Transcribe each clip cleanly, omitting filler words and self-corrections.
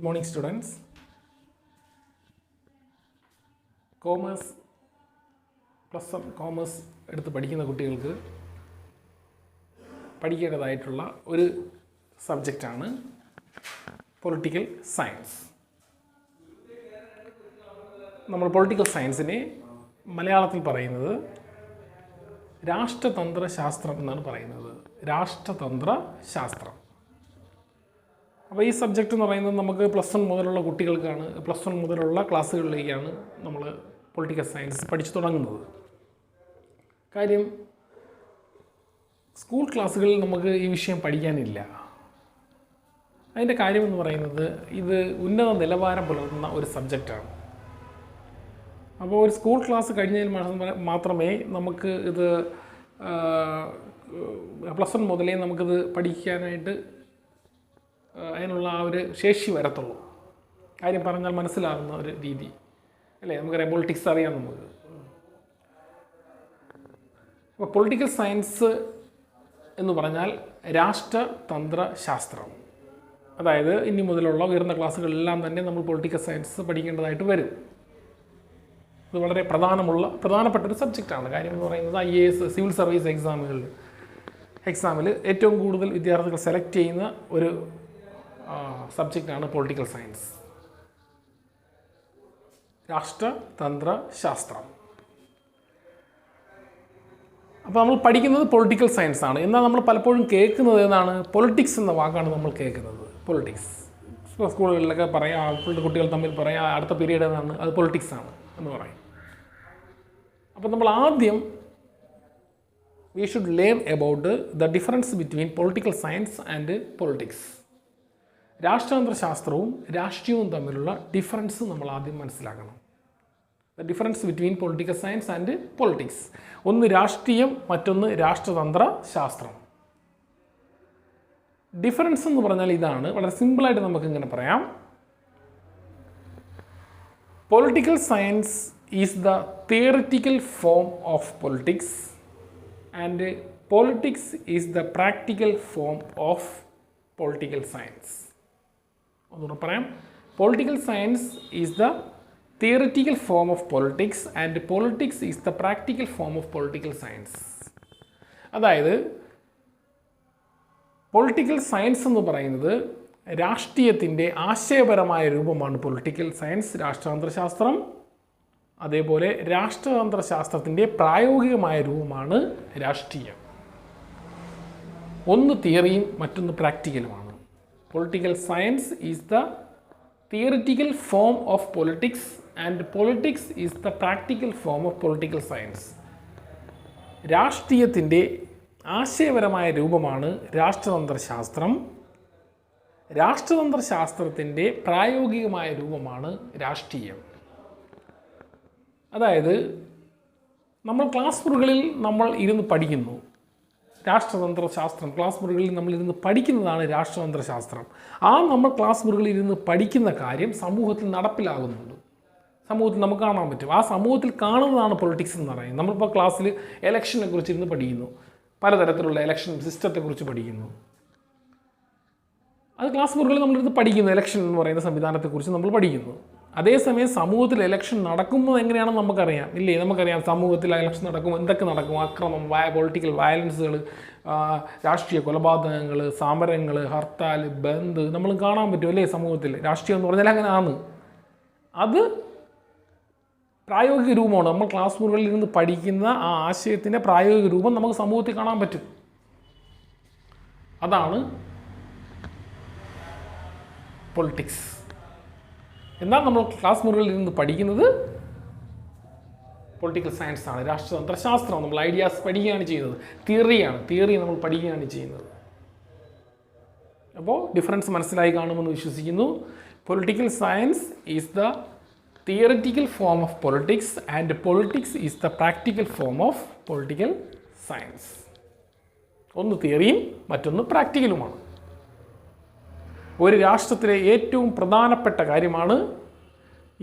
Good morning, students. Commerce plus commerce എടുത്ത് പഠിക്കുന്ന കുട്ടികൾക്ക് പഠിക്കേണ്ടതായിട്ടുള്ള ഒരു സബ്ജക്റ്റാണ് പൊളിറ്റിക്കൽ സയൻസ്. നമ്മൾ പൊളിറ്റിക്കൽ സയൻസിനെ മലയാളത്തിൽ പറയുന്നത് രാഷ്ട്രതന്ത്ര ശാസ്ത്രം എന്നാണ് പറയുന്നത്. രാഷ്ട്രതന്ത്ര ശാസ്ത്രം. അപ്പോൾ ഈ സബ്ജക്റ്റ് എന്ന് പറയുന്നത് നമുക്ക് +1 മുതലുള്ള കുട്ടികൾക്കാണ്, +1 മുതലുള്ള ക്ലാസ്സുകളിലേക്കാണ് നമ്മൾ പൊളിറ്റിക്കൽ സയൻസ് പഠിച്ചു തുടങ്ങുന്നത്. കാര്യം സ്കൂൾ ക്ലാസ്സുകളിൽ നമുക്ക് ഈ വിഷയം പഠിക്കാനില്ല. അതിൻ്റെ കാര്യമെന്ന് പറയുന്നത് ഇത് ഉന്നത നിലവാരം പുലർത്തുന്ന ഒരു സബ്ജക്റ്റാണ്. അപ്പോൾ ഒരു സ്കൂൾ ക്ലാസ് കഴിഞ്ഞതിൽ മാത്രമേ നമുക്ക് ഇത് +1 മുതലേ നമുക്കിത് പഠിക്കാനായിട്ട് അതിനുള്ള ആ ഒരു ശേഷി വരത്തുള്ളൂ. കാര്യം പറഞ്ഞാൽ മനസ്സിലാകുന്ന ഒരു രീതി അല്ലേ. നമുക്കറിയാം, പൊളിറ്റിക്സ് അറിയാം നമുക്ക്. അപ്പോൾ പൊളിറ്റിക്കൽ സയൻസ് എന്ന് പറഞ്ഞാൽ രാഷ്ട്രതന്ത്ര ശാസ്ത്രം. അതായത് ഇനി മുതലുള്ള ഉയർന്ന ക്ലാസ്സുകളെല്ലാം തന്നെ നമ്മൾ പൊളിറ്റിക്കൽ സയൻസ് പഠിക്കേണ്ടതായിട്ട് വരും. ഇത് വളരെ പ്രധാനപ്പെട്ട ഒരു സബ്ജക്റ്റാണ്. കാര്യം എന്ന് പറയുന്നത് IAS സിവിൽ സർവീസ് എക്സാമിൽ ഏറ്റവും കൂടുതൽ വിദ്യാർത്ഥികൾ സെലക്ട് ചെയ്യുന്ന ഒരു സബ്ജക്റ്റാണ് പൊളിറ്റിക്കൽ സയൻസ്, രാഷ്ട്രതന്ത്ര ശാസ്ത്രം. അപ്പോൾ നമ്മൾ പഠിക്കുന്നത് പൊളിറ്റിക്കൽ സയൻസ് ആണ്. എന്നാൽ നമ്മൾ പലപ്പോഴും കേൾക്കുന്നത് ഏതാണ്? പൊളിറ്റിക്സ് എന്ന വാക്കാണ് നമ്മൾ കേൾക്കുന്നത്. പൊളിറ്റിക്സ് സ്കൂളുകളിലൊക്കെ പറയാം, കുട്ടികൾ തമ്മിൽ പറയാം, അടുത്ത പീരീഡ് ഏതാണ്, അത് പൊളിറ്റിക്സ് ആണ് എന്ന് പറയും. അപ്പോൾ നമ്മൾ ആദ്യം we should learn about the difference between political science and politics. രാഷ്ട്രതന്ത്ര ശാസ്ത്രവും രാഷ്ട്രീയവും തമ്മിലുള്ള ഡിഫറൻസ് നമ്മൾ ആദ്യം മനസ്സിലാക്കണം. The difference between political science and politics. ഒന്ന് രാഷ്ട്രീയം, മറ്റൊന്ന് രാഷ്ട്രതന്ത്ര ശാസ്ത്രം. ഡിഫറൻസ് എന്ന് പറഞ്ഞാൽ ഇതാണ്. വളരെ സിമ്പിളായിട്ട് നമുക്ക് ഇങ്ങനെ പറയാം. Political science is the theoretical form of politics and politics is the practical form of political science. ഒന്നുകൂടെ പറയാം. Political science is the theoretical form of politics and politics is the practical form of political science. അതായത് political science എന്ന് പറയുന്നത് രാഷ്ട്രീയത്തിൻ്റെ ആശയപരമായ രൂപമാണ് political science, രാഷ്ട്രതന്ത്ര ശാസ്ത്രം. അതേപോലെ രാഷ്ട്രതന്ത്ര ശാസ്ത്രത്തിൻ്റെ പ്രായോഗികമായ രൂപമാണ് രാഷ്ട്രീയം. ഒന്ന് തിയറിയും മറ്റൊന്ന് പ്രാക്ടിക്കലുമാണ്. Political science is the theoretical form of politics and politics is the practical form of political science. രാഷ്ട്രീയത്തിൻ്റെ ആശയപരമായ രൂപമാണ് രാഷ്ട്രതന്ത്ര ശാസ്ത്രം. രാഷ്ട്രതന്ത്ര ശാസ്ത്രത്തിൻ്റെ പ്രായോഗികമായ രൂപമാണ് രാഷ്ട്രീയം. അതായത് നമ്മൾ ക്ലാസ് മുറികളിൽ നമ്മൾ ഇരുന്ന് പഠിക്കുന്നു രാഷ്ട്രതന്ത്ര ശാസ്ത്രം. ക്ലാസ് മുറികളിൽ നമ്മൾ ഇരുന്ന് പഠിക്കുന്നതാണ് രാഷ്ട്രതന്ത്ര ശാസ്ത്രം. നമ്മൾ ക്ലാസ് മുറികളിൽ ഇരുന്ന് പഠിക്കുന്ന കാര്യം സമൂഹത്തിൽ നടപ്പിലാകുന്നുണ്ട്, സമൂഹത്തിൽ നമുക്ക് കാണാൻ പറ്റും. ആ സമൂഹത്തിൽ കാണുന്നതാണ് പൊളിറ്റിക്സ് എന്ന് പറയുന്നത്. നമ്മളിപ്പോൾ ക്ലാസ്സിൽ ഇലക്ഷനെ കുറിച്ച് ഇരുന്ന് പഠിക്കുന്നു, പലതരത്തിലുള്ള ഇലക്ഷൻ സിസ്റ്റത്തെക്കുറിച്ച് പഠിക്കുന്നു. അത് ക്ലാസ് മുറികളിൽ നമ്മളിരുന്ന് പഠിക്കുന്നു. ഇലക്ഷൻ എന്ന് പറയുന്ന സംവിധാനത്തെക്കുറിച്ച് നമ്മൾ പഠിക്കുന്നു. അതേസമയം സമൂഹത്തിൽ ഇലക്ഷൻ നടക്കുമ്പോൾ എങ്ങനെയാണെന്ന് നമുക്കറിയാം, ഇല്ലേ? നമുക്കറിയാം സമൂഹത്തിൽ ഇലക്ഷൻ നടക്കും, എന്തൊക്കെ നടക്കും. അക്രമം, പൊളിറ്റിക്കൽ വയലൻസുകൾ, രാഷ്ട്രീയ കൊലപാതകങ്ങൾ, സമരങ്ങൾ, ഹർത്താൽ, ബന്ദ് നമ്മൾ കാണാൻ പറ്റും, അല്ലേ? സമൂഹത്തിൽ രാഷ്ട്രീയം എന്ന് പറഞ്ഞാൽ അങ്ങനെയാണ്. അത് പ്രായോഗിക രൂപമാണ്. നമ്മൾ ക്ലാസ് മുറികളിൽ ഇരുന്ന് പഠിക്കുന്ന ആ ആശയത്തിൻ്റെ പ്രായോഗിക രൂപം നമുക്ക് സമൂഹത്തിൽ കാണാൻ പറ്റും. അതാണ് പൊളിറ്റിക്സ്. എന്നാൽ നമ്മൾ ക്ലാസ് മുറികളിൽ ഇരുന്ന് പഠിക്കുന്നത് പൊളിറ്റിക്കൽ സയൻസ് ആണ്, രാഷ്ട്രതന്ത്ര ശാസ്ത്രം. നമ്മൾ ഐഡിയാസ് പഠിക്കുകയാണ് ചെയ്യുന്നത്, തിയറി നമ്മൾ പഠിക്കുകയാണ് ചെയ്യുന്നത്. അപ്പോൾ ഡിഫറൻസ് മനസ്സിലായി കാണുമെന്ന് വിശ്വസിക്കുന്നു. Political science is the theoretical form of politics and politics is the practical form of political science. ഒന്ന് തിയറിയും മറ്റൊന്ന് പ്രാക്ടിക്കലുമാണ്. ഒരു രാഷ്ട്രത്തിലെ ഏറ്റവും പ്രധാനപ്പെട്ട കാര്യമാണ്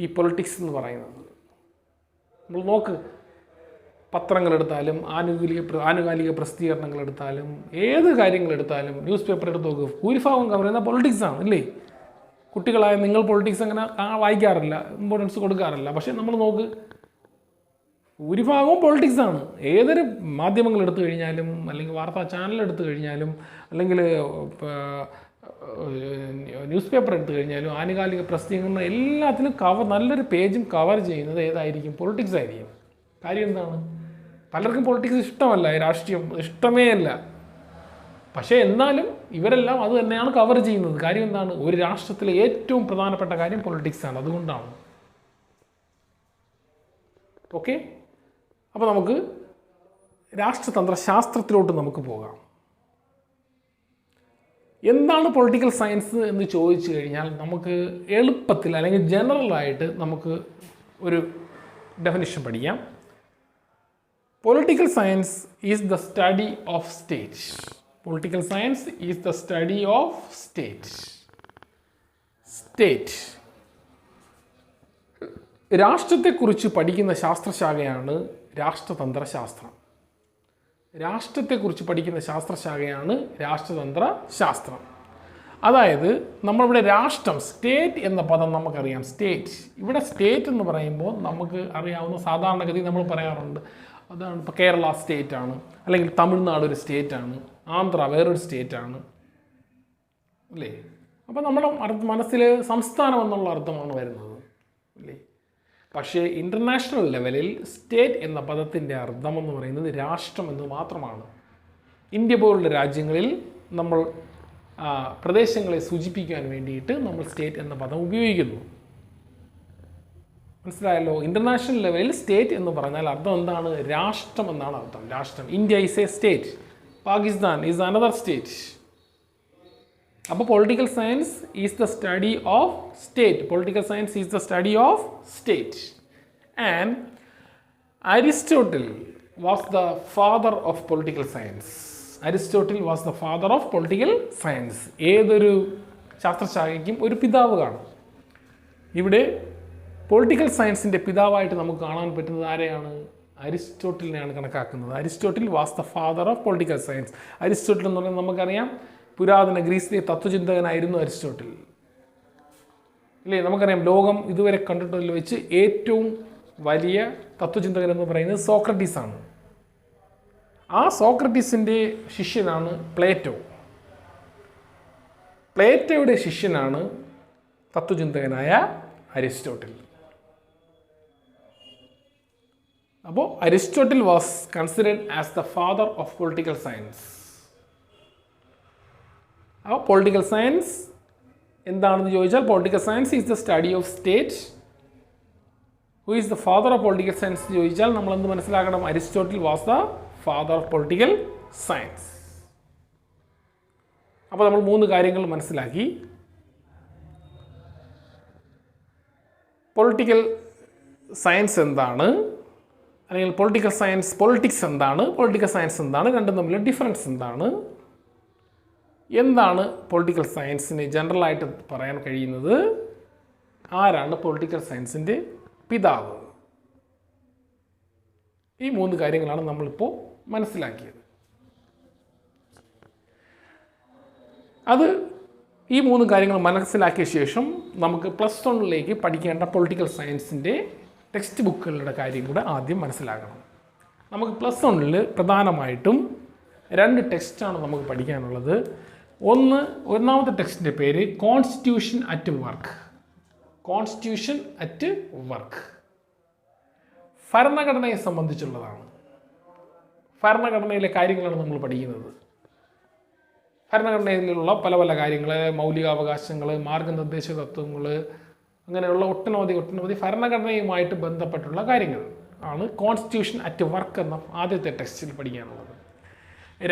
ഈ പൊളിറ്റിക്സ് എന്ന് പറയുന്നത്. നമ്മൾ നോക്ക്, പത്രങ്ങളെടുത്താലും ആനുകാലിക പ്രസിദ്ധീകരണങ്ങളെടുത്താലും ഏത് കാര്യങ്ങളെടുത്താലും ന്യൂസ് പേപ്പർ എടുത്ത് നോക്ക്, ഭൂരിഭാഗം കവർ ചെയ്യുന്ന പൊളിറ്റിക്സാണ്, ഇല്ലേ? കുട്ടികളായ നിങ്ങൾ പൊളിറ്റിക്സ് അങ്ങനെ വായിക്കാറില്ല, ഇമ്പോർട്ടൻസ് കൊടുക്കാറില്ല. പക്ഷേ നമ്മൾ നോക്ക്, ഭൂരിഭാഗവും പൊളിറ്റിക്സാണ്. ഏതൊരു മാധ്യമങ്ങൾ എടുത്തു കഴിഞ്ഞാലും, അല്ലെങ്കിൽ വാർത്താ ചാനൽ എടുത്തു കഴിഞ്ഞാലും, അല്ലെങ്കിൽ ന്യൂസ് പേപ്പർ എടുത്തു കഴിഞ്ഞാലും, ആനുകാലിക പ്രസിദ്ധീകരണം എല്ലാത്തിനും നല്ലൊരു പേജും കവർ ചെയ്യുന്നത് ഏതായിരിക്കും? പൊളിറ്റിക്സ് ആയിരിക്കും. കാര്യം എന്താണ്? പലർക്കും പൊളിറ്റിക്സ് ഇഷ്ടമല്ല, രാഷ്ട്രീയം ഇഷ്ടമേ അല്ല. പക്ഷേ എന്നാലും ഇവരെല്ലാം അത് തന്നെയാണ് കവർ ചെയ്യുന്നത്. കാര്യം എന്താണ്? ഒരു രാഷ്ട്രത്തിലെ ഏറ്റവും പ്രധാനപ്പെട്ട കാര്യം പൊളിറ്റിക്സാണ്. അതുകൊണ്ടാണ്. ഓക്കെ, അപ്പോൾ നമുക്ക് രാഷ്ട്രതന്ത്ര ശാസ്ത്രത്തിലോട്ട് നമുക്ക് പോകാം. എന്താണ് പൊളിറ്റിക്കൽ സയൻസ് എന്ന് ചോദിച്ചു കഴിഞ്ഞാൽ നമുക്ക് എളുപ്പത്തിൽ അല്ലെങ്കിൽ ജനറലായിട്ട് നമുക്ക് ഒരു ഡെഫിനിഷൻ പഠിക്കാം. Political science is the study of state. Political science is the study of state. രാഷ്ട്രത്തെക്കുറിച്ച് പഠിക്കുന്ന ശാസ്ത്രശാഖയാണ് രാഷ്ട്രതന്ത്ര ശാസ്ത്രം. രാഷ്ട്രത്തെക്കുറിച്ച് പഠിക്കുന്ന ശാസ്ത്രശാഖയാണ് രാഷ്ട്രതന്ത്ര ശാസ്ത്രം. അതായത് നമ്മളിവിടെ രാഷ്ട്രം, സ്റ്റേറ്റ് എന്ന പദം നമുക്കറിയാം. സ്റ്റേറ്റ്, ഇവിടെ സ്റ്റേറ്റ് എന്ന് പറയുമ്പോൾ നമുക്ക് അറിയാവുന്ന സാധാരണഗതി നമ്മൾ പറയാറുണ്ട്, അതാണ് ഇപ്പോൾ കേരള സ്റ്റേറ്റ് ആണ്, അല്ലെങ്കിൽ തമിഴ്നാട് ഒരു സ്റ്റേറ്റ് ആണ്, ആന്ധ്ര വേറൊരു സ്റ്റേറ്റ് ആണ്, അല്ലേ? അപ്പോൾ നമ്മുടെ മനസ്സിൽ സംസ്ഥാനം എന്നുള്ള അർത്ഥമാണ് വരുന്നത്, അല്ലേ? പക്ഷേ ഇൻ്റർനാഷണൽ ലെവലിൽ സ്റ്റേറ്റ് എന്ന പദത്തിൻ്റെ അർത്ഥം എന്ന് പറയുന്നത് രാഷ്ട്രം എന്ന് മാത്രമാണ്. ഇന്ത്യ പോലുള്ള രാജ്യങ്ങളിൽ നമ്മൾ പ്രദേശങ്ങളെ സൂചിപ്പിക്കാൻ വേണ്ടിയിട്ട് നമ്മൾ സ്റ്റേറ്റ് എന്ന പദം ഉപയോഗിക്കുന്നു. മനസ്സിലായല്ലോ? ഇൻ്റർനാഷണൽ ലെവലിൽ സ്റ്റേറ്റ് എന്ന് പറഞ്ഞാൽ അർത്ഥം എന്താണ്? രാഷ്ട്രം എന്നാണ് അർത്ഥം. രാഷ്ട്രം. India is a state, Pakistan is another state. അപ്പോൾ political science is the study of state. Political science is the study of state. And Aristotle was the father of political science. Aristotle was the father of political science. ഏതൊരു ശാസ്ത്രശാഖയ്ക്കും ഒരു പിതാവ് കാണും. ഇവിടെ political സയൻസിൻ്റെ പിതാവായിട്ട് നമുക്ക് കാണാൻ പറ്റുന്നത് ആരെയാണ്? അരിസ്റ്റോട്ടിലിനെയാണ് കണക്കാക്കുന്നത്. Aristotle was the father of political science. Aristotle എന്ന് പറയുന്നത് നമുക്കറിയാം, പുരാതന ഗ്രീസിലെ തത്വചിന്തകനായിരുന്നു അരിസ്റ്റോട്ടിൽ, ഇല്ലേ? നമുക്കറിയാം ലോകം ഇതുവരെ കണ്ടിട്ടുള്ള വെച്ച് ഏറ്റവും വലിയ തത്വചിന്തകൻ എന്ന് പറയുന്നത് സോക്രട്ടീസ് ആണ്. ആ സോക്രട്ടീസിൻ്റെ ശിഷ്യനാണ് പ്ലേറ്റോ. പ്ലേറ്റോയുടെ ശിഷ്യനാണ് തത്വചിന്തകനായ അരിസ്റ്റോട്ടിൽ. അപ്പോൾ Aristotle was considered as the father of political science. അപ്പോൾ പൊളിറ്റിക്കൽ സയൻസ് എന്താണെന്ന് ചോദിച്ചാൽ political science is the study of state. Who is the father of political science എന്ന് ചോദിച്ചാൽ നമ്മൾ എന്ത് മനസ്സിലാക്കണം? Aristotle was the father of political science. അപ്പോൾ നമ്മൾ 3 കാര്യങ്ങൾ മനസ്സിലാക്കി. പൊളിറ്റിക്കൽ സയൻസ് എന്താണ്, അല്ലെങ്കിൽ പൊളിറ്റിക്കൽ സയൻസ്, പൊളിറ്റിക്സ് എന്താണ്, പൊളിറ്റിക്കൽ സയൻസ് എന്താണ്, രണ്ടും തമ്മിലുള്ള ഡിഫറൻസ് എന്താണ്, എന്താണ് പൊളിറ്റിക്കൽ സയൻസിന് ജനറലായിട്ട് പറയാൻ കഴിയുന്നത്, ആരാണ് പൊളിറ്റിക്കൽ സയൻസിൻ്റെ പിതാവ്. ഈ 3 കാര്യങ്ങളാണ് നമ്മളിപ്പോൾ മനസ്സിലാക്കിയത്. ഈ 3 കാര്യങ്ങൾ മനസ്സിലാക്കിയ ശേഷം നമുക്ക് +1 പഠിക്കേണ്ട പൊളിറ്റിക്കൽ സയൻസിൻ്റെ ടെക്സ്റ്റ് ബുക്കുകളുടെ കാര്യം കൂടെ ആദ്യം മനസ്സിലാക്കണം. നമുക്ക് +1 പ്രധാനമായിട്ടും 2 ടെക്സ്റ്റാണ് നമുക്ക് പഠിക്കാനുള്ളത്. ഒന്നാമത്തെ ടെക്സ്റ്റിൻ്റെ പേര് constitution at work. Constitution at work ഭരണഘടനയെ സംബന്ധിച്ചുള്ളതാണ്. ഭരണഘടനയിലെ കാര്യങ്ങളാണ് നമ്മൾ പഠിക്കുന്നത്. ഭരണഘടനയിലുള്ള പല പല കാര്യങ്ങൾ, മൗലികാവകാശങ്ങൾ, മാർഗനിർദ്ദേശ തത്വങ്ങൾ, അങ്ങനെയുള്ള ഒട്ടനവധി ഭരണഘടനയുമായിട്ട് ബന്ധപ്പെട്ടുള്ള കാര്യങ്ങൾ ആണ് കോൺസ്റ്റിറ്റ്യൂഷൻ അറ്റ് വർക്ക് എന്ന ആദ്യത്തെ ടെക്സ്റ്റിൽ പഠിക്കാനുള്ളത്.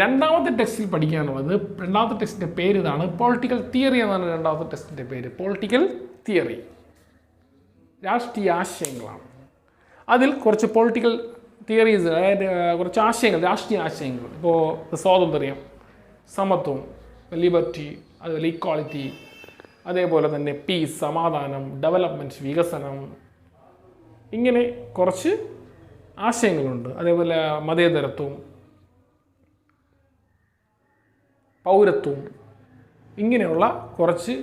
രണ്ടാമത്തെ ടെക്സ്റ്റിൽ പഠിക്കാനുള്ളത്, രണ്ടാമത്തെ ടെക്സ്റ്റിൻ്റെ പേര് ഇതാണ്, പൊളിറ്റിക്കൽ തിയറി എന്നാണ് രണ്ടാമത്തെ ടെക്സ്റ്റിൻ്റെ പേര്. പൊളിറ്റിക്കൽ തിയറി രാഷ്ട്രീയ ആശയങ്ങളാണ്. അതിൽ കുറച്ച് പൊളിറ്റിക്കൽ തിയറീസ്, അതായത് കുറച്ച് ആശയങ്ങൾ, രാഷ്ട്രീയ ആശയങ്ങൾ, ഇപ്പോൾ സ്വാതന്ത്ര്യം, സമത്വം, ലിബർട്ടി, അതുപോലെ ഈക്വാളിറ്റി, അതേപോലെ തന്നെ പീസ്, സമാധാനം, ഡെവലപ്മെൻറ്റ്, വികസനം, ഇങ്ങനെ കുറച്ച് ആശയങ്ങളുണ്ട്. അതേപോലെ മതേതരത്വം, പൗരത്വം, ഇങ്ങനെയുള്ള കുറച്ച്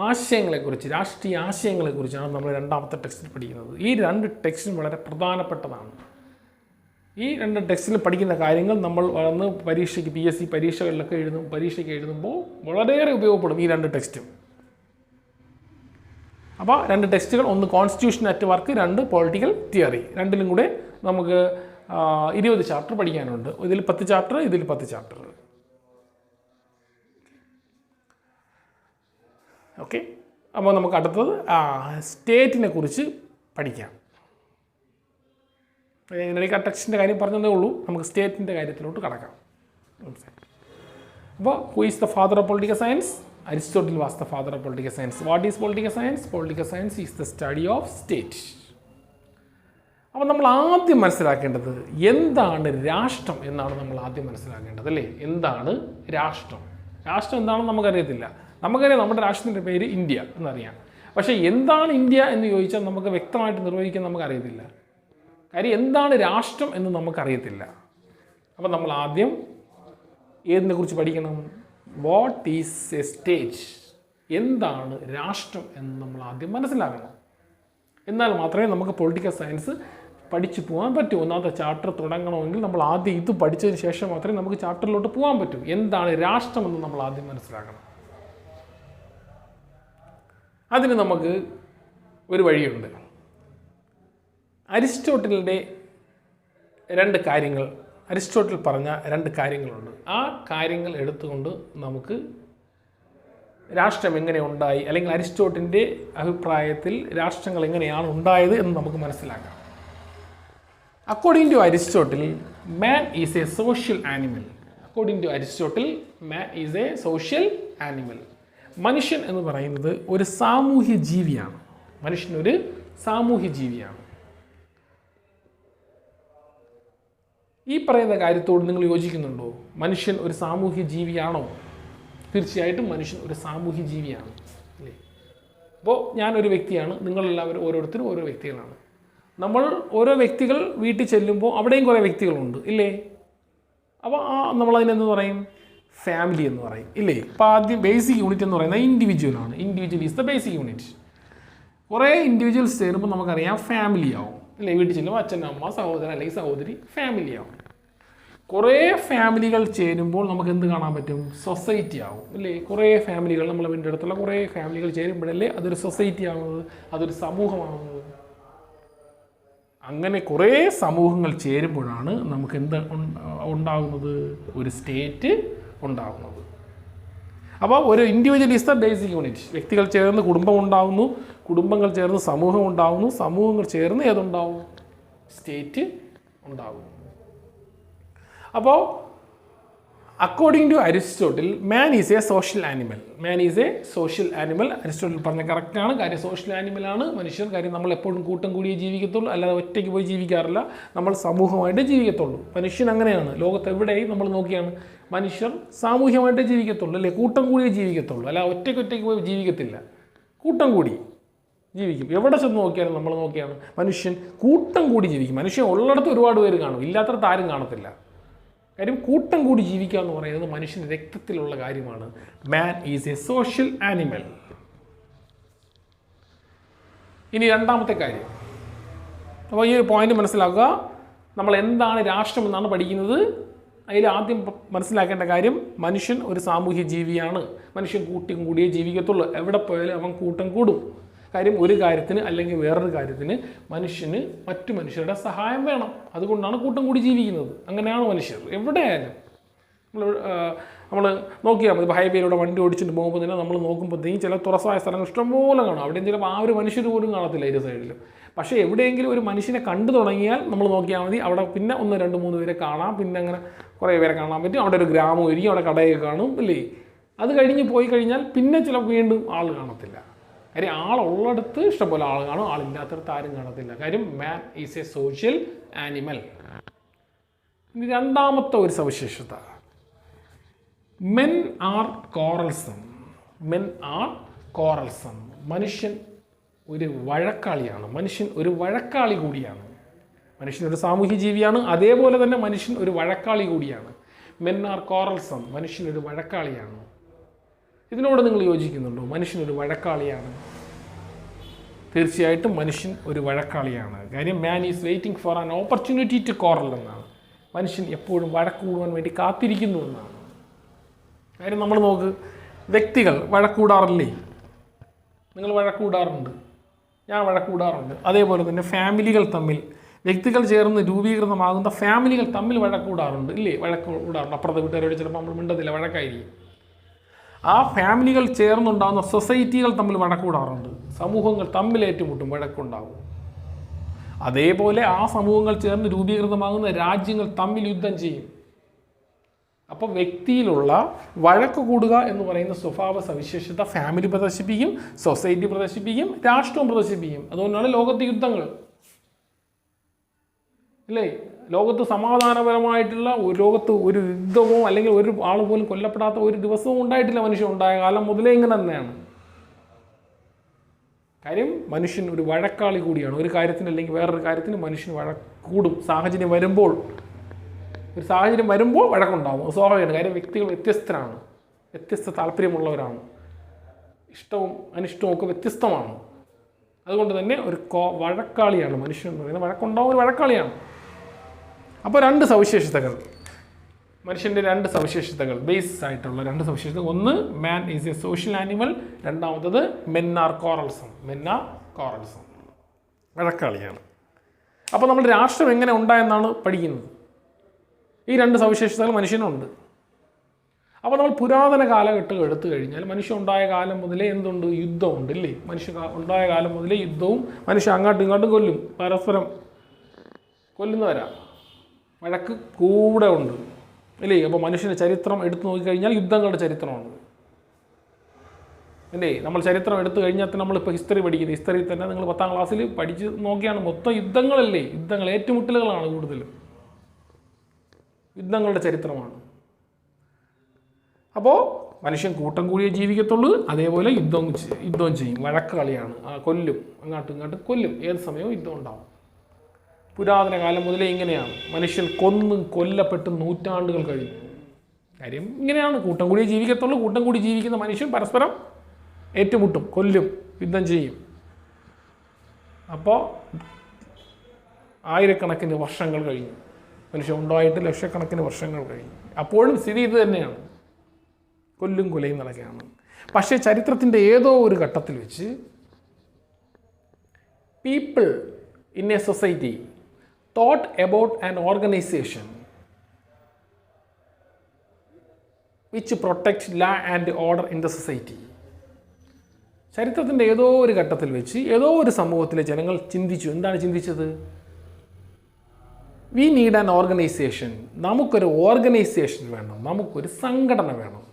ആശയങ്ങളെക്കുറിച്ച്, രാഷ്ട്രീയ ആശയങ്ങളെക്കുറിച്ചാണ് നമ്മൾ രണ്ടാമത്തെ ടെക്സ്റ്റിൽ പഠിക്കുന്നത്. ഈ 2 ടെക്സ്റ്റും വളരെ പ്രധാനപ്പെട്ടതാണ്. ഈ 2 ടെക്സ്റ്റിൽ പഠിക്കുന്ന കാര്യങ്ങൾ നമ്മൾ വന്ന് പരീക്ഷയ്ക്ക് PSC പരീക്ഷകളിലൊക്കെ പരീക്ഷയ്ക്ക് എഴുതുമ്പോൾ വളരെയേറെ ഉപയോഗപ്പെടും ഈ 2 ടെക്സ്റ്റും. അപ്പോൾ 2 ടെക്സ്റ്റുകൾ, ഒന്ന് constitution at work, 2 political theory. രണ്ടിലും കൂടെ നമുക്ക് 20 ചാപ്റ്റർ പഠിക്കാനുണ്ട്. ഇതിൽ 10 ചാപ്റ്റർ, ഇതിൽ 10 ചാപ്റ്റർ. ഓക്കെ, അപ്പോൾ നമുക്ക് അടുത്തത് സ്റ്റേറ്റിനെ കുറിച്ച് പഠിക്കാം. എനിക്ക് ആ ടെക്സ്റ്റിൻ്റെ കാര്യം പറഞ്ഞതേ ഉള്ളൂ, നമുക്ക് സ്റ്റേറ്റിൻ്റെ കാര്യത്തിലോട്ട് കടക്കാം. അപ്പോൾ who is the father of political science? Aristotle was the father of political science. What is political science? Political science is the study of state. അപ്പോൾ നമ്മൾ ആദ്യം മനസ്സിലാക്കേണ്ടത് എന്താണ് രാഷ്ട്രം എന്നാണ് നമ്മൾ ആദ്യം മനസ്സിലാക്കേണ്ടത്, അല്ലേ? എന്താണ് രാഷ്ട്രം? രാഷ്ട്രം എന്താണെന്ന് നമുക്കറിയത്തില്ല. നമുക്കറിയാം നമ്മുടെ രാഷ്ട്രത്തിൻ്റെ പേര് ഇന്ത്യ എന്നറിയാം. പക്ഷേ എന്താണ് ഇന്ത്യ എന്ന് ചോദിച്ചാൽ നമുക്ക് വ്യക്തമായിട്ട് നിർവഹിക്കാൻ നമുക്കറിയത്തില്ല. കാര്യം എന്താണ് രാഷ്ട്രം എന്ന് നമുക്കറിയത്തില്ല. അപ്പോൾ നമ്മൾ ആദ്യം ഏതിനെക്കുറിച്ച് പഠിക്കണം? What is a state? എന്താണ് രാഷ്ട്രം എന്ന് നമ്മൾ ആദ്യം മനസ്സിലാക്കണം. എന്നാൽ മാത്രമേ നമുക്ക് പൊളിറ്റിക്കൽ സയൻസ് പഠിച്ചു പോകാൻ പറ്റൂ. ഒന്നാമത്തെ ചാപ്റ്റർ തുടങ്ങണമെങ്കിൽ നമ്മൾ ആദ്യം ഇത് പഠിച്ചതിന് ശേഷം മാത്രമേ നമുക്ക് ചാപ്റ്ററിലോട്ട് പോകാൻ പറ്റൂ. എന്താണ് രാഷ്ട്രം എന്ന് നമ്മൾ ആദ്യം മനസ്സിലാക്കണം. അതിന് നമുക്ക് ഒരു വഴിയുണ്ട്. അരിസ്റ്റോട്ടലിൻ്റെ 2 കാര്യങ്ങൾ, അരിസ്റ്റോട്ടിൽ പറഞ്ഞ 2 കാര്യങ്ങളുണ്ട്. ആ കാര്യങ്ങൾ എടുത്തുകൊണ്ട് നമുക്ക് രാഷ്ട്രം എങ്ങനെ ഉണ്ടായി, അല്ലെങ്കിൽ അരിസ്റ്റോട്ടിൻ്റെ അഭിപ്രായത്തിൽ രാഷ്ട്രങ്ങൾ എങ്ങനെയാണ് ഉണ്ടായത് എന്ന് നമുക്ക് മനസ്സിലാക്കാം. According to Aristotle, man is a social animal. According to Aristotle, man is a social animal. മനുഷ്യൻ എന്ന് പറയുന്നത് ഒരു സാമൂഹ്യ ജീവിയാണ്. മനുഷ്യനൊരു സാമൂഹ്യ ജീവിയാണ്. ഈ പറയുന്ന കാര്യത്തോട് നിങ്ങൾ യോജിക്കുന്നുണ്ടോ? മനുഷ്യൻ ഒരു സാമൂഹ്യ ജീവിയാണോ? തീർച്ചയായിട്ടും മനുഷ്യൻ ഒരു സാമൂഹ്യ ജീവിയാണ്, അല്ലേ? അപ്പോൾ ഞാനൊരു വ്യക്തിയാണ്, നിങ്ങളെല്ലാവരും ഓരോരുത്തരും ഓരോ വ്യക്തികളാണ്. നമ്മൾ ഓരോ വ്യക്തികൾ വീട്ടിൽ ചെല്ലുമ്പോൾ അവിടെയും കുറേ വ്യക്തികളുണ്ട്, ഇല്ലേ? അപ്പോൾ നമ്മളതിനെന്ത് പറയും? ഫാമിലി എന്ന് പറയും, ഇല്ലേ? അപ്പോൾ ആദ്യം ബേസിക് യൂണിറ്റ് എന്ന് പറയുന്നത് ഇൻഡിവിജ്വലാണ്. Individual is the basic unit. കുറേ ഇൻഡിവിജ്വൽസ് ചേരുമ്പോൾ നമുക്കറിയാം ഫാമിലി ആവും, അല്ലേ? വീട്ടിൽ ചെല്ലുമ്പോൾ അച്ഛൻ, അമ്മ, സഹോദരൻ അല്ലെങ്കിൽ സഹോദരി, ഫാമിലി ആവും. കുറേ ഫാമിലികൾ ചേരുമ്പോൾ നമുക്ക് എന്ത് കാണാൻ പറ്റും? സൊസൈറ്റി ആവും, അല്ലേ? കുറേ ഫാമിലികൾ, നമ്മളെ വീടിൻ്റെ അടുത്തുള്ള കുറേ ഫാമിലികൾ ചേരുമ്പോഴല്ലേ അതൊരു സൊസൈറ്റി ആവുന്നത്, അതൊരു സമൂഹമാവുന്നത്. അങ്ങനെ കുറേ സമൂഹങ്ങൾ ചേരുമ്പോഴാണ് നമുക്ക് എന്ത് ഉണ്ടാകുന്നത്? ഒരു സ്റ്റേറ്റ് ഉണ്ടാകുന്നത്. അപ്പോൾ ഒരു individual is the basic unit. വ്യക്തികൾ ചേർന്ന് കുടുംബം ഉണ്ടാകുന്നു, കുടുംബങ്ങൾ ചേർന്ന് സമൂഹം ഉണ്ടാകുന്നു, സമൂഹങ്ങൾ ചേർന്ന് ഏതുണ്ടാവും? സ്റ്റേറ്റ് ഉണ്ടാകും. അപ്പോൾ according to Aristotle, man is a social animal. Man is a social animal. Aristotle പറഞ്ഞ കറക്റ്റാണ്. കാര്യം സോഷ്യൽ ആനിമലാണ് മനുഷ്യർ. കാര്യം നമ്മൾ എപ്പോഴും കൂട്ടം കൂടിയേ ജീവിക്കത്തുള്ളൂ, അല്ലാതെ ഒറ്റയ്ക്ക് പോയി ജീവിക്കാറില്ല. നമ്മൾ സമൂഹമായിട്ട് ജീവിക്കത്തുള്ളൂ. മനുഷ്യൻ അങ്ങനെയാണ്. ലോകത്ത് എവിടെയും നമ്മൾ നോക്കിയാണ് മനുഷ്യർ സാമൂഹ്യമായിട്ടേ ജീവിക്കത്തുള്ളൂ, അല്ലേ? കൂട്ടം കൂടിയേ ജീവിക്കത്തുള്ളൂ, അല്ല ഒറ്റയ്ക്ക് പോയി ജീവിക്കത്തില്ല. കൂട്ടം കൂടി ജീവിക്കും. എവിടെ ചെന്ന് നോക്കിയാലും നമ്മൾ നോക്കിയാണ് മനുഷ്യൻ കൂട്ടം കൂടി ജീവിക്കും. മനുഷ്യൻ ഉള്ളിടത്ത് ഒരുപാട് പേര് കാണും, ഇല്ലാത്തടത്ത് ആരും കാണത്തില്ല. കാര്യം കൂട്ടം കൂടി ജീവിക്കുക എന്ന് പറയുന്നത് മനുഷ്യൻ്റെ രക്തത്തിലുള്ള കാര്യമാണ്. മാൻ ഈസ് എ സോഷ്യൽ ആനിമൽ. ഇനി രണ്ടാമത്തെ കാര്യം, അപ്പോൾ ഈ ഒരു പോയിന്റ് മനസ്സിലാക്കുക. നമ്മൾ എന്താണ് രാഷ്ട്രം എന്നാണ് പഠിക്കുന്നത്. അതിൽ ആദ്യം മനസ്സിലാക്കേണ്ട കാര്യം, മനുഷ്യൻ ഒരു സാമൂഹ്യ ജീവിയാണ്. മനുഷ്യൻ കൂട്ടം കൂടിയേ ജീവിക്കത്തുള്ളൂ. എവിടെ പോയാലും അവൻ കൂട്ടം കൂടും. കാര്യം ഒരു കാര്യത്തിന് അല്ലെങ്കിൽ വേറൊരു കാര്യത്തിന് മനുഷ്യന് മറ്റു മനുഷ്യരുടെ സഹായം വേണം. അതുകൊണ്ടാണ് കൂട്ടം കൂടി ജീവിക്കുന്നത്. അങ്ങനെയാണ് മനുഷ്യർ എവിടെയായാലും. നമ്മൾ നോക്കിയാൽ മതി, ഹൈവേയിലൂടെ വണ്ടി ഓടിച്ചിട്ട് പോകുമ്പോൾ തന്നെ നമ്മൾ നോക്കുമ്പോഴത്തേക്കും ചില തുറസായ സ്ഥലങ്ങൾ ഇഷ്ടംപോലെ കാണും. അവിടെയും ചിലപ്പോൾ ആ ഒരു മനുഷ്യർ പോലും കാണത്തില്ല ഇരു സൈഡിലും. പക്ഷേ എവിടെയെങ്കിലും ഒരു മനുഷ്യനെ കണ്ടു തുടങ്ങിയാൽ നമ്മൾ നോക്കിയാൽ മതി, അവിടെ പിന്നെ 1, 2, 3 പേരെ കാണാം. പിന്നെ അങ്ങനെ കുറേ പേരെ കാണാൻ പറ്റും. അവിടെ ഒരു ഗ്രാമം ഒരുങ്ങി, അവിടെ കടയൊക്കെ കാണും, അല്ലേ? അത് കഴിഞ്ഞ് പോയി കഴിഞ്ഞാൽ പിന്നെ ചിലപ്പോൾ വീണ്ടും ആൾ കാണത്തില്ല. കാര്യം ആളുള്ളിടത്ത് ഇഷ്ടംപോലെ ആൾ കാണും, ആളില്ലാത്തടത്ത് ആരും കാണത്തില്ല. കാര്യം man is a social animal. ഇനി രണ്ടാമത്തെ ഒരു സവിശേഷത, men are quarrelsome. Men are quarrelsome. മനുഷ്യൻ ഒരു വഴക്കാളിയാണ്. മനുഷ്യൻ ഒരു വഴക്കാളി കൂടിയാണ്. മനുഷ്യൻ ഒരു സാമൂഹ്യ ജീവിയാണ്, അതേപോലെ തന്നെ മനുഷ്യൻ ഒരു വഴക്കാളി കൂടിയാണ്. Men are quarrelsome. മനുഷ്യൻ ഒരു വഴക്കാളിയാണ്. ഇതിനോട് നിങ്ങൾ യോജിക്കുന്നുണ്ടോ? മനുഷ്യനൊരു വഴക്കാളിയാണ്. തീർച്ചയായിട്ടും മനുഷ്യൻ ഒരു വഴക്കാളിയാണ്. കാര്യം man is waiting for an opportunity to quarrel എന്നാണ്. മനുഷ്യൻ എപ്പോഴും വഴക്ക് കൂടുവാൻ വേണ്ടി കാത്തിരിക്കുന്നു എന്നാണ്. കാര്യം നമ്മൾ നോക്ക്, വ്യക്തികൾ വഴക്കൂടാറില്ലേ? നിങ്ങൾ വഴക്കൂടാറുണ്ട്, ഞാൻ വഴക്കൂടാറുണ്ട്. അതേപോലെ തന്നെ ഫാമിലികൾ തമ്മിൽ, വ്യക്തികൾ ചേർന്ന് രൂപീകൃതമാകുന്ന ഫാമിലികൾ തമ്മിൽ വഴക്കൂടാറുണ്ട് ഇല്ലേ? വഴക്കൂടാറുണ്ട്. അപ്പുറത്തെ വീട്ടുകാരോട് ചിലപ്പോൾ നമ്മൾ മിണ്ടത്തില്ല, വഴക്കായിരിക്കും. ആ ഫാമിലികൾ ചേർന്നുണ്ടാകുന്ന സൊസൈറ്റികൾ തമ്മിൽ വഴക്കൂടാറുണ്ട്. സമൂഹങ്ങൾ തമ്മിൽ ഏറ്റുമുട്ടും, വഴക്കുണ്ടാകും. അതേപോലെ ആ സമൂഹങ്ങൾ ചേർന്ന് രൂപീകൃതമാകുന്ന രാജ്യങ്ങൾ തമ്മിൽ യുദ്ധം ചെയ്യും. അപ്പോൾ വ്യക്തിയിലുള്ള വഴക്ക് കൂടുക എന്ന് പറയുന്ന സ്വഭാവ സവിശേഷത ഫാമിലി പ്രദർശിപ്പിക്കും, സൊസൈറ്റി പ്രദർശിപ്പിക്കും, രാഷ്ട്രവും പ്രദർശിപ്പിക്കും. അതുകൊണ്ടാണ് ലോകത്ത് യുദ്ധങ്ങൾ അല്ലേ? ലോകത്ത് സമാധാനപരമായിട്ടുള്ള ലോകത്ത് ഒരു യുദ്ധമോ അല്ലെങ്കിൽ ഒരു ആൾ പോലും കൊല്ലപ്പെടാത്ത ഒരു ദിവസവും ഉണ്ടായിട്ടില്ല. മനുഷ്യൻ ഉണ്ടായ കാലം മുതലേ ഇങ്ങനെ തന്നെയാണ്. കാര്യം മനുഷ്യൻ ഒരു വഴക്കാളി കൂടിയാണ്. ഒരു കാര്യത്തിന് അല്ലെങ്കിൽ വേറൊരു കാര്യത്തിന് മനുഷ്യൻ വഴക്കൂടും. സാഹചര്യം വരുമ്പോൾ, ഒരു സാഹചര്യം വരുമ്പോൾ വഴക്കുണ്ടാകും, സ്വാഭാവികമാണ്. കാര്യം വ്യക്തികൾ വ്യത്യസ്തരാണ്, വ്യത്യസ്ത താല്പര്യമുള്ളവരാണ്, ഇഷ്ടവും അനിഷ്ടവും ഒക്കെ വ്യത്യസ്തമാണ്. അതുകൊണ്ട് തന്നെ ഒരു വഴക്കാളിയാണ് മനുഷ്യൻ എന്ന് പറയുന്നത്. വഴക്കുണ്ടാവും, ഒരു വഴക്കാളിയാണ്. അപ്പോൾ രണ്ട് സവിശേഷതകൾ, മനുഷ്യൻ്റെ രണ്ട് സവിശേഷതകൾ, ബേസ് ആയിട്ടുള്ള രണ്ട് സവിശേഷതകൾ. ഒന്ന്, മാൻ ഈസ് എ സോഷ്യൽ ആനിമൽ. രണ്ടാമത്തത്, മെൻ ആർ കോറൽസം. വഴക്കാളിയാണ്. അപ്പോൾ നമ്മൾ രാഷ്ട്രം എങ്ങനെ ഉണ്ടായെന്നാണ് പഠിക്കുന്നത്. ഈ രണ്ട് സവിശേഷതകൾ മനുഷ്യനുണ്ട്. അപ്പോൾ നമ്മൾ പുരാതന കാലഘട്ടം എടുത്തു കഴിഞ്ഞാൽ മനുഷ്യൻ ഉണ്ടായ കാലം മുതലേ എന്തുണ്ട്? യുദ്ധമുണ്ട് ഇല്ലേ? മനുഷ്യ ഉണ്ടായ കാലം മുതലേ യുദ്ധവും, മനുഷ്യൻ അങ്ങോട്ടും ഇങ്ങോട്ടും കൊല്ലും, പരസ്പരം കൊല്ലുന്നവരാ, വഴക്ക് കൂടെ ഉണ്ട് അല്ലേ? അപ്പോൾ മനുഷ്യൻ്റെ ചരിത്രം എടുത്തു നോക്കിക്കഴിഞ്ഞാൽ യുദ്ധങ്ങളുടെ ചരിത്രമാണ് അല്ലേ? നമ്മൾ ചരിത്രം എടുത്തു കഴിഞ്ഞാൽ നമ്മളിപ്പോൾ ഹിസ്റ്ററി പഠിക്കുന്നത്, ഹിസ്റ്ററിയിൽ തന്നെ നിങ്ങൾ 10ാം ക്ലാസ്സിൽ പഠിച്ച് നോക്കിയാണ് മൊത്തം യുദ്ധങ്ങളല്ലേ? യുദ്ധങ്ങൾ, ഏറ്റുമുട്ടലുകളാണ് കൂടുതലും, യുദ്ധങ്ങളുടെ ചരിത്രമാണ്. അപ്പോൾ മനുഷ്യൻ കൂട്ടം കൂടിയേ ജീവിക്കത്തുള്ളൂ. അതേപോലെ യുദ്ധം ചെയ്യും, വഴക്കുകളിയാണ്, കൊല്ലും, അങ്ങോട്ടും ഇങ്ങോട്ടും കൊല്ലും. ഏത് സമയവും യുദ്ധം ഉണ്ടാവും. പുരാതന കാലം മുതലേ ഇങ്ങനെയാണ്. മനുഷ്യൻ കൊല്ലപ്പെട്ട് നൂറ്റാണ്ടുകൾ കഴിഞ്ഞു. കാര്യം ഇങ്ങനെയാണ്, കൂട്ടം കൂടിയേ ജീവിക്കത്തുള്ളൂ. കൂട്ടം കൂടി ജീവിക്കുന്ന മനുഷ്യൻ പരസ്പരം ഏറ്റുമുട്ടും, കൊല്ലും, യുദ്ധം ചെയ്യും. അപ്പോൾ ആയിരക്കണക്കിന് വർഷങ്ങൾ കഴിഞ്ഞു, മനുഷ്യൻ ഉണ്ടായിട്ട് ലക്ഷക്കണക്കിന് വർഷങ്ങൾ കഴിഞ്ഞു. അപ്പോഴും സ്ഥിതി ഇത് തന്നെയാണ്, കൊല്ലും കൊലയും നടക്കുകയാണ്. പക്ഷേ ചരിത്രത്തിൻ്റെ ഏതോ ഒരു ഘട്ടത്തിൽ വെച്ച് people in A society thought about an organization which protects law and order in the society. ചരിത്രത്തിൻ്റെ ഏതോ ഒരു ഘട്ടത്തിൽ വെച്ച് ഏതോ ഒരു സമൂഹത്തിലെ ജനങ്ങൾ ചിന്തിച്ചു. എന്താണ് ചിന്തിച്ചത്? V need an organisation. നമുക്കൊരു ഓർഗനൈസേഷൻ വേണം, നമുക്കൊരു സംഘടന വേണം.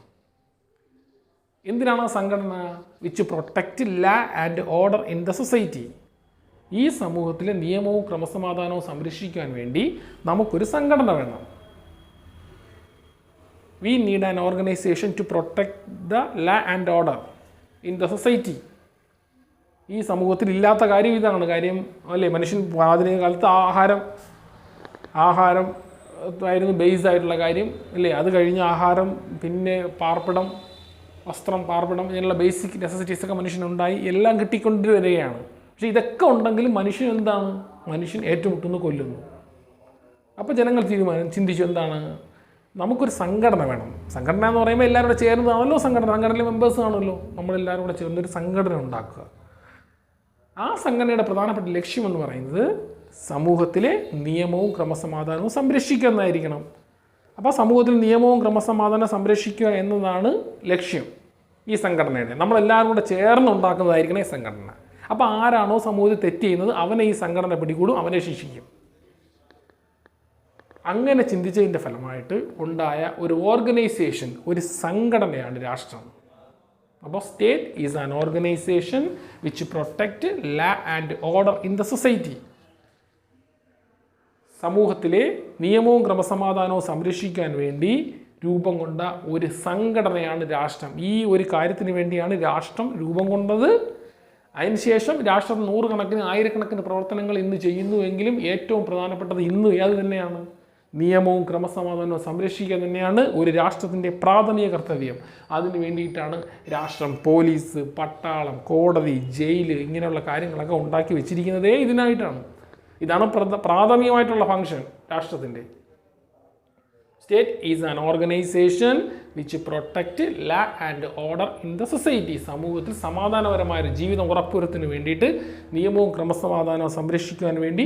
എന്തിനാണ് ആ സംഘടന? Which protect law and order in the society. ഈ സമൂഹത്തിലെ നിയമവും ക്രമസമാധാനവും സംരക്ഷിക്കാൻ വേണ്ടി നമുക്കൊരു സംഘടന വേണം. We need an organization to protect the law and order in the society. ഈ സമൂഹത്തിൽ ഇല്ലാത്ത കാര്യം ഇതാണ് കാര്യം അല്ലേ? മനുഷ്യൻ ആധുനിക കാലത്ത് ആഹാരം ആയിരുന്നു ബേസ് ആയിട്ടുള്ള കാര്യം അല്ലേ? അത് കഴിഞ്ഞ് ആഹാരം, പിന്നെ പാർപ്പിടം, വസ്ത്രം, പാർപ്പിടം, ഇങ്ങനെയുള്ള ബേസിക് നെസസിറ്റീസൊക്കെ മനുഷ്യനുണ്ടായി, എല്ലാം കിട്ടിക്കൊണ്ട് വരികയാണ്. പക്ഷേ ഇതൊക്കെ ഉണ്ടെങ്കിലും മനുഷ്യൻ എന്താണ്? മനുഷ്യൻ ഏറ്റുമുട്ടുന്നു, കൊല്ലുന്നു. അപ്പോൾ ജനങ്ങൾ ചിന്തിച്ചു എന്താണ്? നമുക്കൊരു സംഘടന വേണം. സംഘടന എന്ന് പറയുമ്പോൾ എല്ലാവരും കൂടെ ചേർന്നതാണല്ലോ സംഘടന. സംഘടനയിലെ മെമ്പേഴ്സ് ആണല്ലോ. നമ്മളെല്ലാവരും കൂടെ ചേർന്നൊരു സംഘടന ഉണ്ടാക്കുക. ആ സംഘടനയുടെ പ്രധാനപ്പെട്ട ലക്ഷ്യമെന്ന് പറയുന്നത് സമൂഹത്തിലെ നിയമവും ക്രമസമാധാനവും സംരക്ഷിക്കുക എന്നായിരിക്കണം. അപ്പോൾ സമൂഹത്തിൽ നിയമവും ക്രമസമാധാനം സംരക്ഷിക്കുക എന്നതാണ് ലക്ഷ്യം ഈ സംഘടനയുടെ. നമ്മളെല്ലാവരും കൂടെ ചേർന്നുണ്ടാക്കുന്നതായിരിക്കണം ഈ സംഘടന. അപ്പോൾ ആരാണോ സമൂഹത്തിൽ തെറ്റ് ചെയ്യുന്നത് അവനെ ഈ സംഘടന പിടികൂടും, അവനെ ശിക്ഷിക്കും. അങ്ങനെ ചിന്തിച്ചതിൻ്റെ ഫലമായിട്ട് ഉണ്ടായ ഒരു ഓർഗനൈസേഷൻ, ഒരു സംഘടനയാണ് രാഷ്ട്രം. അപ്പോൾ state is an organisation which protect law and order in the society. സമൂഹത്തിലെ നിയമവും ക്രമസമാധാനവും സംരക്ഷിക്കാൻ വേണ്ടി രൂപം കൊണ്ട ഒരു സംഘടനയാണ് രാഷ്ട്രം. ഈ ഒരു കാര്യത്തിന് വേണ്ടിയാണ് രാഷ്ട്രം രൂപം കൊണ്ടത്. അതിനുശേഷം രാഷ്ട്രം നൂറുകണക്കിന് ആയിരക്കണക്കിന് പ്രവർത്തനങ്ങൾ ഇന്ന് ചെയ്യുന്നുവെങ്കിലും ഏറ്റവും പ്രധാനപ്പെട്ടത് ഇന്ന് ഏത് തന്നെയാണ്? നിയമവും ക്രമസമാധാനവും സംരക്ഷിക്കുക തന്നെയാണ് ഒരു രാഷ്ട്രത്തിൻ്റെ പ്രാഥമിക കർത്തവ്യം. അതിന് വേണ്ടിയിട്ടാണ് രാഷ്ട്രം പോലീസ്, പട്ടാളം, കോടതി, ജയില് ഇങ്ങനെയുള്ള കാര്യങ്ങളൊക്കെ ഉണ്ടാക്കി വെച്ചിരിക്കുന്നതേ ഇതിനായിട്ടാണ്. ഇതാണ് പ്രാഥമികമായിട്ടുള്ള ഫങ്ഷൻ രാഷ്ട്രത്തിൻ്റെ. State is an organization which protect law and order in the society. സമൂഹത്തിൽ സമാധാനപരമായ ഒരു ജീവിതം ഉറപ്പുവരുത്തുന്നതിന് വേണ്ടിയിട്ട് നിയമവും ക്രമസമാധാനവും സംരക്ഷിക്കുവാൻ വേണ്ടി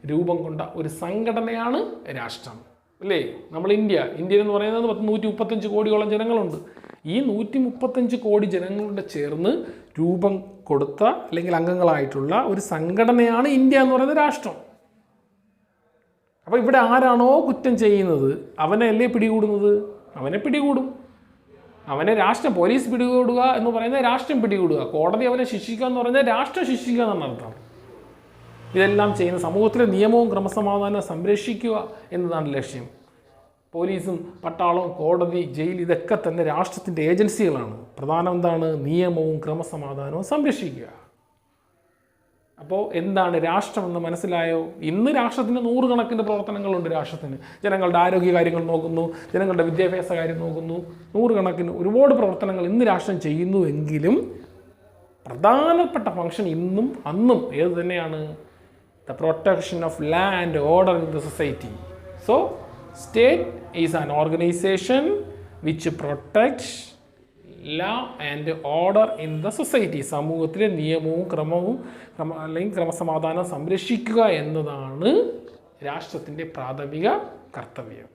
രൂപം കൊണ്ട ഒരു സംഘടനയാണ് രാഷ്ട്രം. അല്ലേ? നമ്മൾ ഇന്ത്യ എന്ന് പറയുന്നത് 135 കോടിയോളം ജനങ്ങളുണ്ട്. ഈ 135 കോടി ജനങ്ങളുടെ ചേർന്ന് രൂപം കൊടുത്ത അല്ലെങ്കിൽ അംഗങ്ങളായിട്ടുള്ള ഒരു സംഘടനയാണ് ഇന്ത്യ എന്ന് പറയുന്ന രാഷ്ട്രം. അപ്പോൾ ഇവിടെ ആരാണോ കുറ്റം ചെയ്യുന്നത് അവനെയല്ലേ പിടികൂടുന്നത്? അവനെ പിടികൂടും. അവനെ പോലീസ് പിടികൂടുക എന്ന് പറയുന്നത് രാഷ്ട്രം പിടികൂടുക. കോടതി അവനെ ശിക്ഷിക്കുക എന്ന് പറയുന്നത് രാഷ്ട്രം ശിക്ഷിക്കുക എന്നാണ് അർത്ഥം. ഇതെല്ലാം ചെയ്യുന്ന സമൂഹത്തിലെ നിയമവും ക്രമസമാധാനവും സംരക്ഷിക്കുക എന്നതാണ് ലക്ഷ്യം. പോലീസും പട്ടാളവും കോടതി, ജയിൽ ഇതൊക്കെ തന്നെ രാഷ്ട്രത്തിൻ്റെ ഏജൻസികളാണ്. പ്രധാനം എന്താണ്? നിയമവും ക്രമസമാധാനവും സംരക്ഷിക്കുക. അപ്പോൾ എന്താണ് രാഷ്ട്രം എന്ന് മനസ്സിലായോ? ഇന്ന് രാഷ്ട്രത്തിന് 100 കണക്കിന് പ്രവർത്തനങ്ങളുണ്ട്. രാഷ്ട്രത്തിന് ജനങ്ങളുടെ ആരോഗ്യ കാര്യങ്ങൾ നോക്കുന്നു, ജനങ്ങളുടെ വിദ്യാഭ്യാസ കാര്യം നോക്കുന്നു, 100 കണക്കിന് ഒരുപാട് പ്രവർത്തനങ്ങൾ ഇന്ന് രാഷ്ട്രം ചെയ്യുന്നുവെങ്കിലും പ്രധാനപ്പെട്ട ഫംഗ്ഷൻ ഇന്നും അന്നും ഏത് തന്നെയാണ്? The protection of La and order in the society. So state is an organisation which protects law and order in the society. സമൂഹത്തിലെ നിയമവും അല്ലെങ്കിൽ ക്രമസമാധാനം സംരക്ഷിക്കുക എന്നതാണ് രാഷ്ട്രത്തിൻ്റെ പ്രാഥമിക കർത്തവ്യം.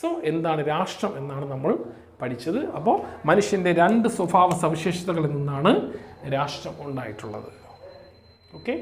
സോ എന്താണ് രാഷ്ട്രം എന്നാണ് നമ്മൾ പഠിച്ചത്. അപ്പോൾ മനുഷ്യൻ്റെ 2 സ്വഭാവ സവിശേഷതകളിൽ നിന്നാണ് രാഷ്ട്രം ഉണ്ടായിട്ടുള്ളത്. ഓക്കെ.